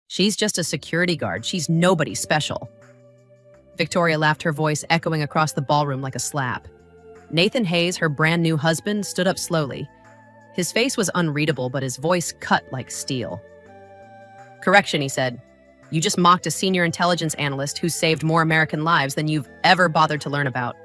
She's just a security guard. She's nobody special. Victoria laughed, her voice echoing across the ballroom like a slap. Nathan Hayes, her brand new husband, stood up slowly. His face was unreadable, but his voice cut like steel. Correction, he said. You just mocked a senior intelligence analyst who saved more American lives than you've ever bothered to learn about.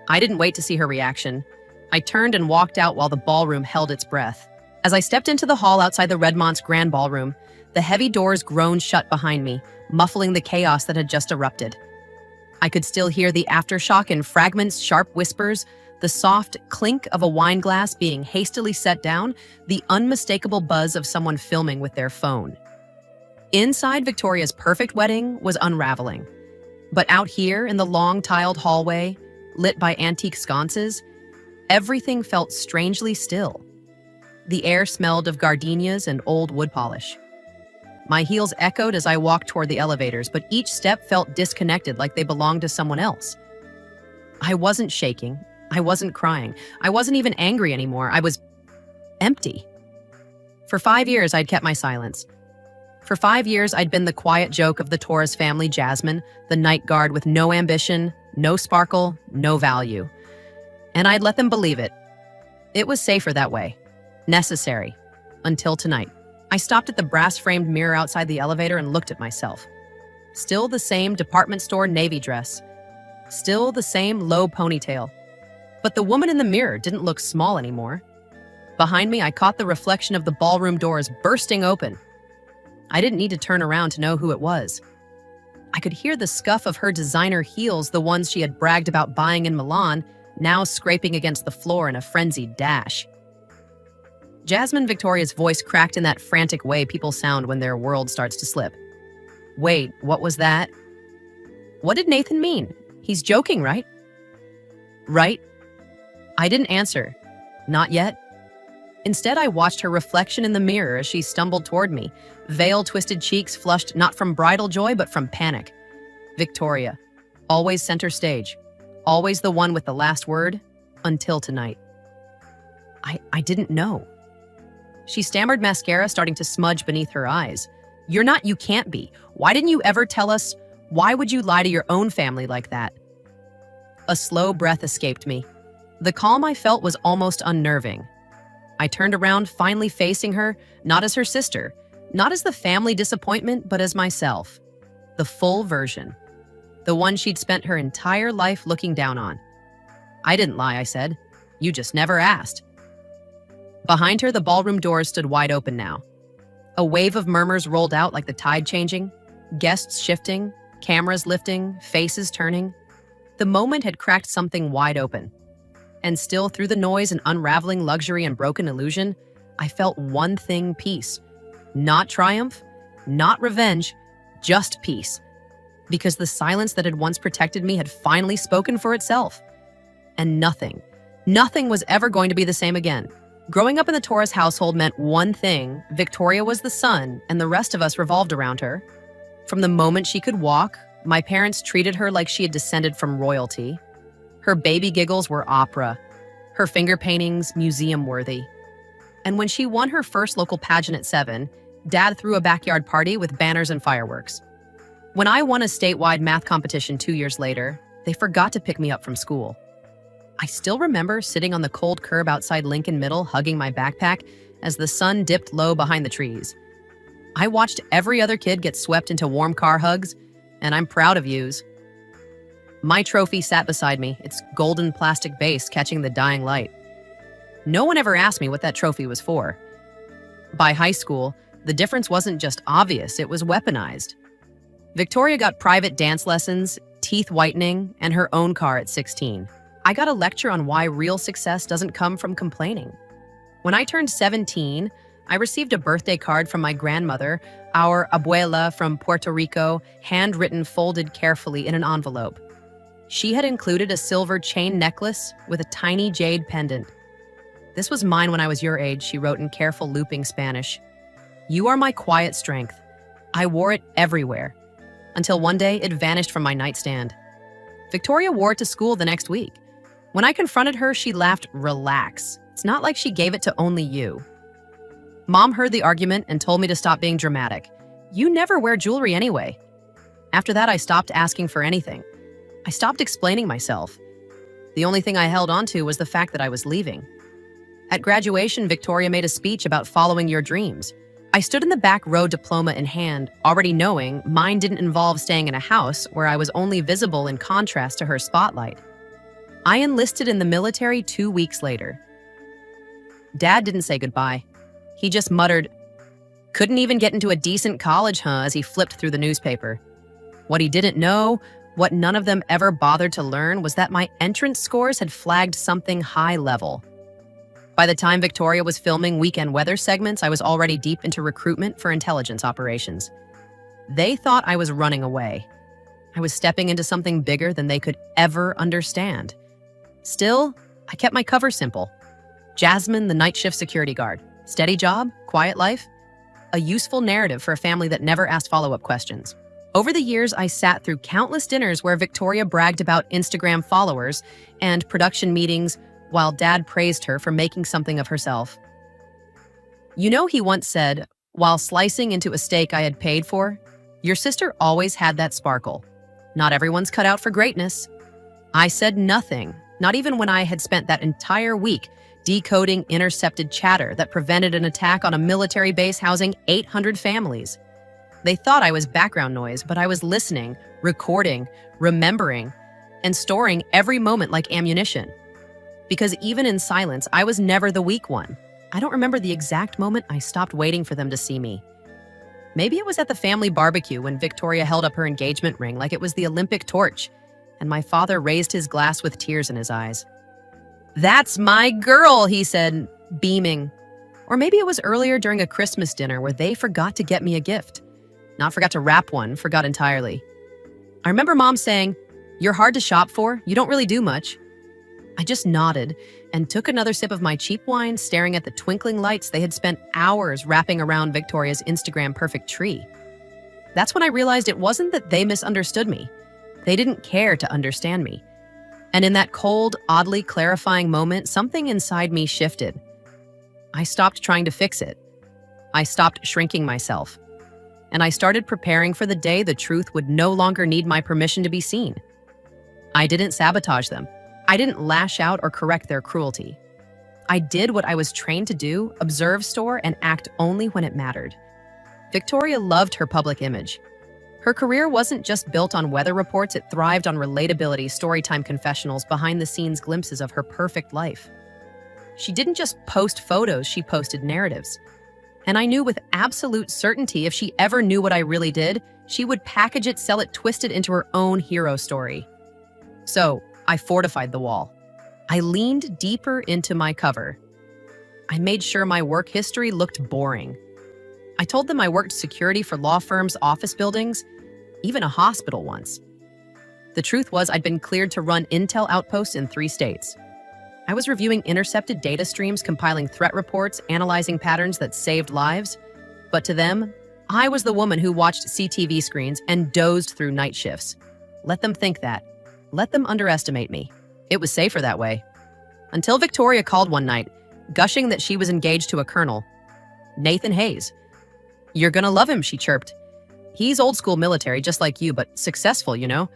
I didn't wait to see her reaction. I turned and walked out while the ballroom held its breath. As I stepped into the hall outside the Redmont's Grand Ballroom, the heavy doors groaned shut behind me, muffling the chaos that had just erupted. I could still hear the aftershock in fragments, sharp whispers, the soft clink of a wine glass being hastily set down, the unmistakable buzz of someone filming with their phone. Inside Victoria's perfect wedding was unraveling. But out here in the long tiled hallway, lit by antique sconces, everything felt strangely still. The air smelled of gardenias and old wood polish. My heels echoed as I walked toward the elevators, but each step felt disconnected, like they belonged to someone else. I wasn't shaking. I wasn't crying. I wasn't even angry anymore. I was empty. For 5 years, I'd kept my silence. For 5 years, I'd been the quiet joke of the Torres family, Jasmine, the night guard with no ambition, no sparkle, no value. And I'd let them believe it. It was safer that way. Necessary. Until tonight. I stopped at the brass-framed mirror outside the elevator and looked at myself. Still the same department store navy dress. Still the same low ponytail. But the woman in the mirror didn't look small anymore. Behind me, I caught the reflection of the ballroom doors bursting open. I didn't need to turn around to know who it was. I could hear the scuff of her designer heels, the ones she had bragged about buying in Milan, now scraping against the floor in a frenzied dash. Jasmine Victoria's voice cracked in that frantic way people sound when their world starts to slip. Wait, what was that? What did Nathan mean? He's joking, right? Right? I didn't answer. Not yet. Instead, I watched her reflection in the mirror as she stumbled toward me, veil-twisted cheeks flushed not from bridal joy but from panic. Victoria, always center stage, always the one with the last word, until tonight. I didn't know. She stammered, mascara starting to smudge beneath her eyes. You're not, you can't be. Why didn't you ever tell us? Why would you lie to your own family like that? A slow breath escaped me. The calm I felt was almost unnerving. I turned around, finally facing her, not as her sister, not as the family disappointment, but as myself. The full version. The one she'd spent her entire life looking down on. I didn't lie, I said. You just never asked. Behind her, the ballroom doors stood wide open now. A wave of murmurs rolled out like the tide changing, guests shifting, cameras lifting, faces turning. The moment had cracked something wide open. And still, through the noise and unraveling luxury and broken illusion, I felt one thing: peace. Not triumph, not revenge, just peace. Because the silence that had once protected me had finally spoken for itself. And nothing was ever going to be the same again. Growing up in the Torres household meant one thing: Victoria was the sun, and the rest of us revolved around her. From the moment she could walk, my parents treated her like she had descended from royalty. Her baby giggles were opera, her finger paintings museum-worthy. And when she won her first local pageant at 7, Dad threw a backyard party with banners and fireworks. When I won a statewide math competition 2 years later, they forgot to pick me up from school. I still remember sitting on the cold curb outside Lincoln Middle, hugging my backpack as the sun dipped low behind the trees. I watched every other kid get swept into warm car hugs, and I'm proud of yous. My trophy sat beside me, its golden plastic base catching the dying light. No one ever asked me what that trophy was for. By high school, the difference wasn't just obvious, it was weaponized. Victoria got private dance lessons, teeth whitening, and her own car at 16. I got a lecture on why real success doesn't come from complaining. When I turned 17, I received a birthday card from my grandmother, our abuela from Puerto Rico, handwritten, folded carefully in an envelope. She had included a silver chain necklace with a tiny jade pendant. This was mine when I was your age, she wrote in careful looping Spanish. You are my quiet strength. I wore it everywhere. Until one day, it vanished from my nightstand. Victoria wore it to school the next week. When I confronted her, she laughed. Relax. It's not like she gave it to only you. Mom heard the argument and told me to stop being dramatic. You never wear jewelry anyway. After that, I stopped asking for anything. I stopped explaining myself. The only thing I held on to was the fact that I was leaving. At graduation, Victoria made a speech about following your dreams. I stood in the back row, diploma in hand, already knowing mine didn't involve staying in a house where I was only visible in contrast to her spotlight. I enlisted in the military 2 weeks later. Dad didn't say goodbye. He just muttered, "Couldn't even get into a decent college, huh?" as he flipped through the newspaper. What he didn't know, what none of them ever bothered to learn, was that my entrance scores had flagged something high level. By the time Victoria was filming weekend weather segments, I was already deep into recruitment for intelligence operations. They thought I was running away. I was stepping into something bigger than they could ever understand. Still, I kept my cover simple. Jasmine, the night shift security guard. Steady job, quiet life. A useful narrative for a family that never asked follow-up questions. Over the years, I sat through countless dinners where Victoria bragged about Instagram followers and production meetings while Dad praised her for making something of herself. You know, he once said, while slicing into a steak I had paid for, "Your sister always had that sparkle. Not everyone's cut out for greatness." I said nothing, not even when I had spent that entire week decoding intercepted chatter that prevented an attack on a military base housing 800 families. They thought I was background noise, but I was listening, recording, remembering, and storing every moment like ammunition. Because even in silence, I was never the weak one. I don't remember the exact moment I stopped waiting for them to see me. Maybe it was at the family barbecue when Victoria held up her engagement ring like it was the Olympic torch, and my father raised his glass with tears in his eyes. "That's my girl," he said, beaming. Or maybe it was earlier during a Christmas dinner where they forgot to get me a gift. Not forgot to wrap one, forgot entirely. I remember Mom saying, "You're hard to shop for, you don't really do much." I just nodded and took another sip of my cheap wine, staring at the twinkling lights they had spent hours wrapping around Victoria's Instagram perfect tree. That's when I realized it wasn't that they misunderstood me. They didn't care to understand me. And in that cold, oddly clarifying moment, something inside me shifted. I stopped trying to fix it. I stopped shrinking myself. And I started preparing for the day the truth would no longer need my permission to be seen. I didn't sabotage them. I didn't lash out or correct their cruelty. I did what I was trained to do, observe, store, and act only when it mattered. Victoria loved her public image. Her career wasn't just built on weather reports, it thrived on relatability, storytime confessionals, behind-the-scenes glimpses of her perfect life. She didn't just post photos, she posted narratives. And I knew with absolute certainty if she ever knew what I really did, she would package it, sell it, twist it into her own hero story. So, I fortified the wall. I leaned deeper into my cover. I made sure my work history looked boring. I told them I worked security for law firms, office buildings, even a hospital once. The truth was I'd been cleared to run intel outposts in 3 states. I was reviewing intercepted data streams, compiling threat reports, analyzing patterns that saved lives. But to them, I was the woman who watched CTV screens and dozed through night shifts. Let them think that. Let them underestimate me. It was safer that way. Until Victoria called one night, gushing that she was engaged to a colonel. Nathan Hayes. "You're gonna love him," she chirped. "He's old school military, just like you, but successful, you know?"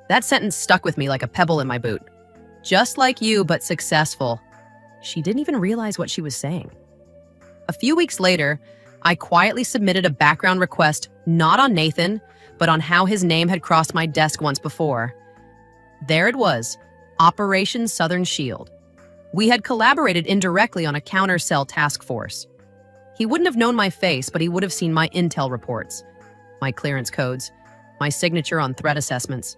That sentence stuck with me like a pebble in my boot. Just like you, but successful. She didn't even realize what she was saying. A few weeks later, I quietly submitted a background request, not on Nathan, but on how his name had crossed my desk once before. There it was, Operation Southern Shield. We had collaborated indirectly on a counter-cell task force. He wouldn't have known my face, but he would have seen my intel reports, my clearance codes, my signature on threat assessments.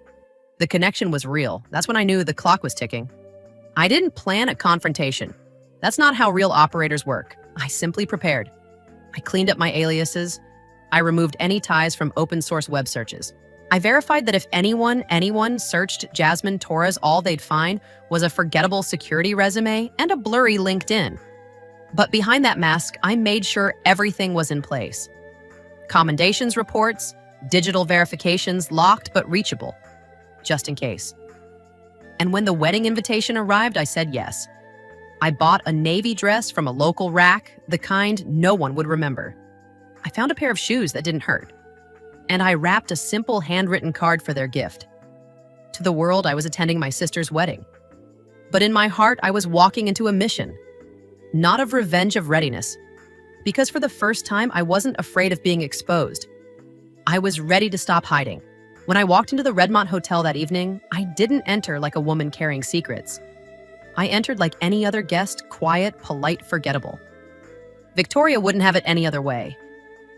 The connection was real. That's when I knew the clock was ticking. I didn't plan a confrontation. That's not how real operators work. I simply prepared. I cleaned up my aliases. I removed any ties from open-source web searches. I verified that if anyone searched Jasmine Torres, all they'd find was a forgettable security resume and a blurry LinkedIn. But behind that mask, I made sure everything was in place. Commendations reports, digital verifications, locked but reachable, just in case. And when the wedding invitation arrived, I said yes. I bought a navy dress from a local rack, the kind no one would remember. I found a pair of shoes that didn't hurt. and I wrapped a simple handwritten card for their gift. To the world, I was attending my sister's wedding. But in my heart, I was walking into a mission, not of revenge, of readiness. Because for the first time, I wasn't afraid of being exposed. I was ready to stop hiding. When I walked into the Redmont Hotel that evening, I didn't enter like a woman carrying secrets. I entered like any other guest, quiet, polite, forgettable. Victoria wouldn't have it any other way.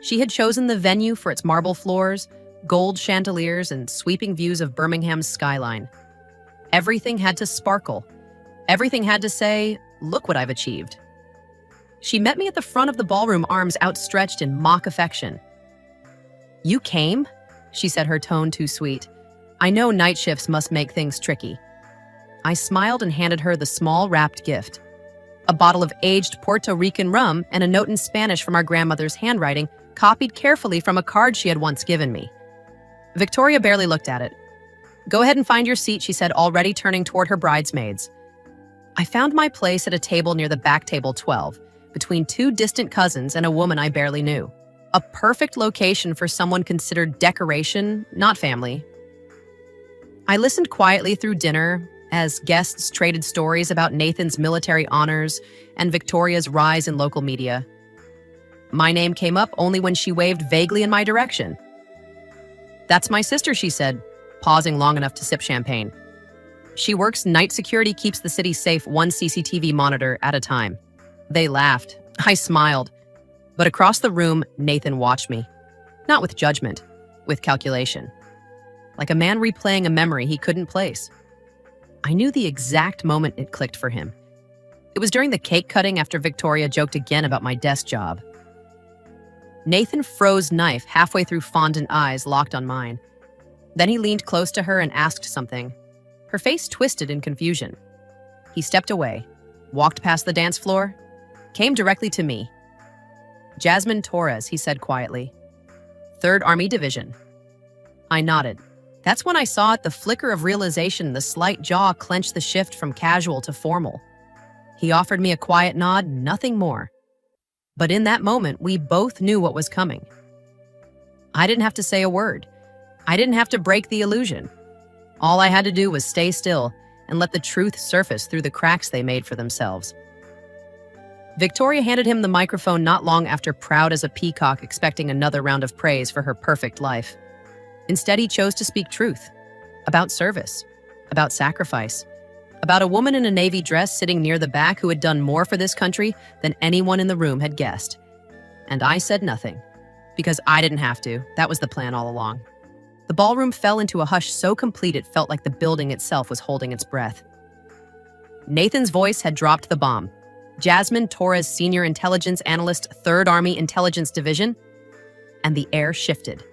She had chosen the venue for its marble floors, gold chandeliers, and sweeping views of Birmingham's skyline. Everything had to sparkle. Everything had to say, "Look what I've achieved." She met me at the front of the ballroom, arms outstretched in mock affection. "You came?" she said, her tone too sweet. "I know night shifts must make things tricky." I smiled and handed her the small wrapped gift. A bottle of aged Puerto Rican rum and a note in Spanish from our grandmother's handwriting, copied carefully from a card she had once given me. Victoria barely looked at it. "Go ahead and find your seat," she said, already turning toward her bridesmaids. I found my place at a table near the back table 12, between two distant cousins and a woman I barely knew. A perfect location for someone considered decoration, not family. I listened quietly through dinner as guests traded stories about Nathan's military honors and Victoria's rise in local media. My name came up only when she waved vaguely in my direction. "That's my sister," she said, pausing long enough to sip champagne. "She works night security, keeps the city safe, one CCTV monitor at a time." They laughed. I smiled. But across the room, Nathan watched me. Not with judgment, with calculation. Like a man replaying a memory he couldn't place. I knew the exact moment it clicked for him. It was during the cake cutting after Victoria joked again about my desk job. Nathan froze knife halfway through, fondant eyes locked on mine. Then he leaned close to her and asked something. Her face twisted in confusion. He stepped away, walked past the dance floor, came directly to me. "Jasmine Torres," he said quietly. "3rd Army Division." I nodded. That's when I saw at the flicker of realization, the slight jaw clench the shift from casual to formal. He offered me a quiet nod, nothing more. But in that moment, we both knew what was coming. I didn't have to say a word. I didn't have to break the illusion. All I had to do was stay still and let the truth surface through the cracks they made for themselves. Victoria handed him the microphone not long after, proud as a peacock, expecting another round of praise for her perfect life. Instead, he chose to speak truth. About service. About sacrifice. About a woman in a navy dress sitting near the back who had done more for this country than anyone in the room had guessed. And I said nothing. Because I didn't have to. That was the plan all along. The ballroom fell into a hush so complete it felt like the building itself was holding its breath. Nathan's voice had dropped the bomb. "Jasmine Torres, Senior Intelligence Analyst, 3rd Army Intelligence Division." And the air shifted.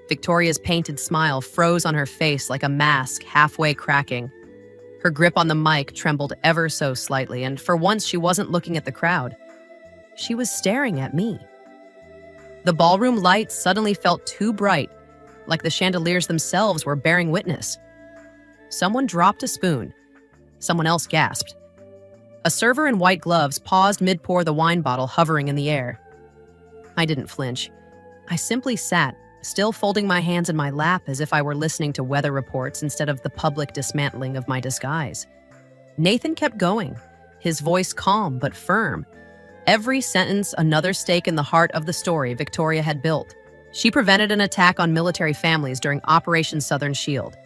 Victoria's painted smile froze on her face like a mask halfway cracking. Her grip on the mic trembled ever so slightly, and for once she wasn't looking at the crowd. She was staring at me. The ballroom lights suddenly felt too bright, like the chandeliers themselves were bearing witness. Someone dropped a spoon. Someone else gasped. A server in white gloves paused mid-pour, the wine bottle hovering in the air. I didn't flinch. I simply sat, still folding my hands in my lap as if I were listening to weather reports instead of the public dismantling of my disguise. Nathan kept going, his voice calm but firm. Every sentence another stake in the heart of the story Victoria had built. She prevented an attack on military families during Operation Southern Shield.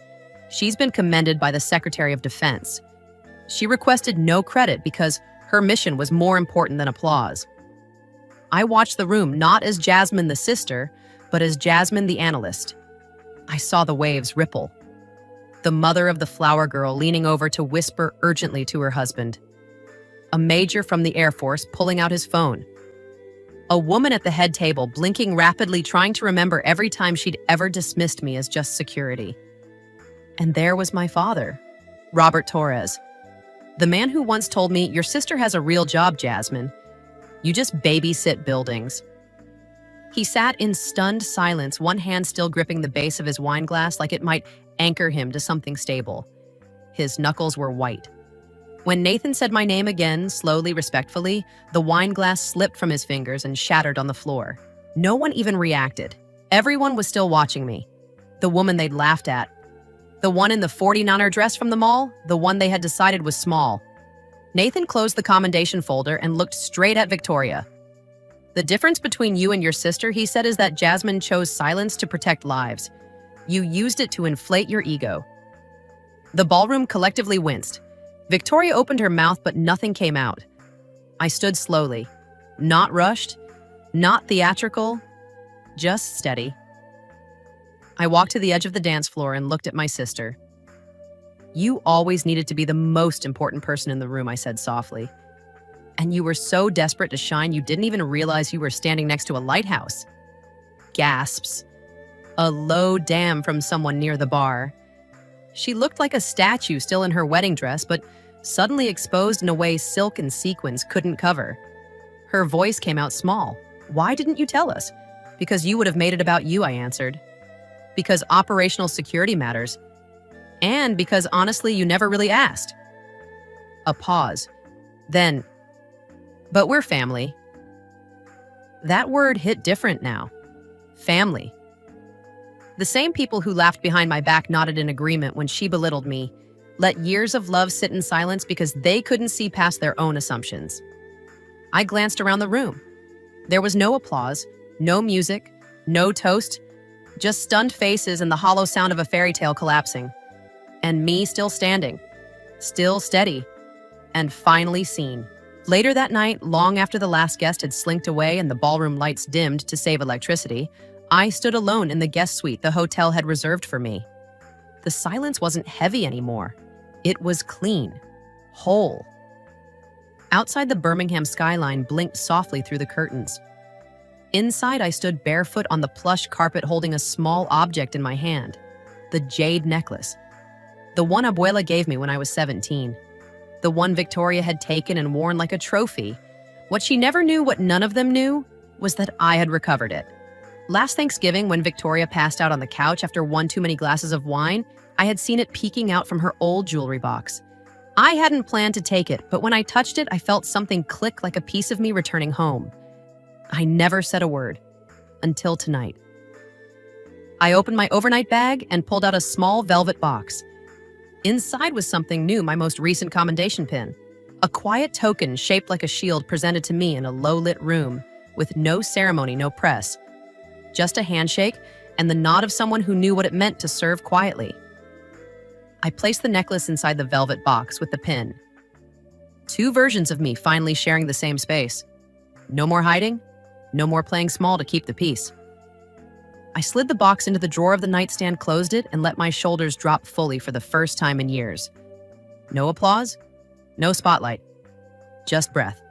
She's been commended by the Secretary of Defense. She requested no credit because her mission was more important than applause. I watched the room not as Jasmine the sister, but as Jasmine the analyst. I saw the waves ripple. The mother of the flower girl leaning over to whisper urgently to her husband. A major from the Air Force pulling out his phone. A woman at the head table blinking rapidly, trying to remember every time she'd ever dismissed me as just security. And there was my father, Robert Torres. The man who once told me, "Your sister has a real job, Jasmine. You just babysit buildings." He sat in stunned silence, one hand still gripping the base of his wine glass like it might anchor him to something stable. His knuckles were white. When Nathan said my name again, slowly, respectfully, the wine glass slipped from his fingers and shattered on the floor. No one even reacted. Everyone was still watching me. The woman they'd laughed at. The one in the 49er dress from the mall, the one they had decided was small. Nathan closed the commendation folder and looked straight at Victoria. The difference between you and your sister, he said, is that Jasmine chose silence to protect lives. You used it to inflate your ego. The ballroom collectively winced. Victoria opened her mouth, but nothing came out. I stood slowly. Not rushed, not theatrical, just steady. I walked to the edge of the dance floor and looked at my sister. You always needed to be the most important person in the room, I said softly. And you were so desperate to shine, you didn't even realize you were standing next to a lighthouse. Gasps. A low damn from someone near the bar. She looked like a statue still in her wedding dress, but suddenly exposed in a way silk and sequins couldn't cover. Her voice came out small. Why didn't you tell us? Because you would have made it about you, I answered. Because operational security matters. And because honestly, you never really asked. A pause. Then, but we're family. That word hit different now. Family. The same people who laughed behind my back nodded in agreement when she belittled me, let years of love sit in silence because they couldn't see past their own assumptions. I glanced around the room. There was no applause, no music, no toast, just stunned faces and the hollow sound of a fairy tale collapsing. And me still standing, still steady, and finally seen. Later that night, long after the last guest had slinked away and the ballroom lights dimmed to save electricity, I stood alone in the guest suite the hotel had reserved for me. The silence wasn't heavy anymore. It was clean, whole. Outside, the Birmingham skyline blinked softly through the curtains. Inside, I stood barefoot on the plush carpet holding a small object in my hand, the jade necklace. The one Abuela gave me when I was 17. The one Victoria had taken and worn like a trophy. What she never knew, what none of them knew, was that I had recovered it. Last Thanksgiving, when Victoria passed out on the couch after one too many glasses of wine, I had seen it peeking out from her old jewelry box. I hadn't planned to take it, but when I touched it, I felt something click like a piece of me returning home. I never said a word. Until tonight. I opened my overnight bag and pulled out a small velvet box. Inside was something new, my most recent commendation pin. A quiet token shaped like a shield presented to me in a low-lit room, with no ceremony, no press. Just a handshake and the nod of someone who knew what it meant to serve quietly. I placed the necklace inside the velvet box with the pin. Two versions of me finally sharing the same space. No more hiding, no more playing small to keep the peace. I slid the box into the drawer of the nightstand, closed it, and let my shoulders drop fully for the first time in years. No applause, no spotlight, just breath.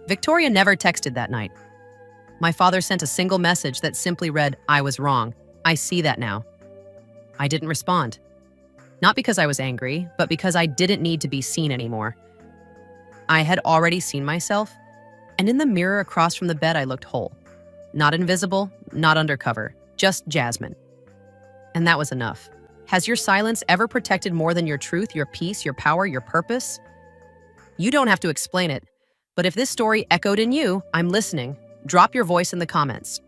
Victoria never texted that night. My father sent a single message that simply read, "I was wrong. I see that now." I didn't respond. Not because I was angry, but because I didn't need to be seen anymore. I had already seen myself, and in the mirror across from the bed I looked whole. Not invisible, not undercover, just Jasmine. And that was enough. Has your silence ever protected more than your truth, your peace, your power, your purpose? You don't have to explain it, but if this story echoed in you, I'm listening. Drop your voice in the comments.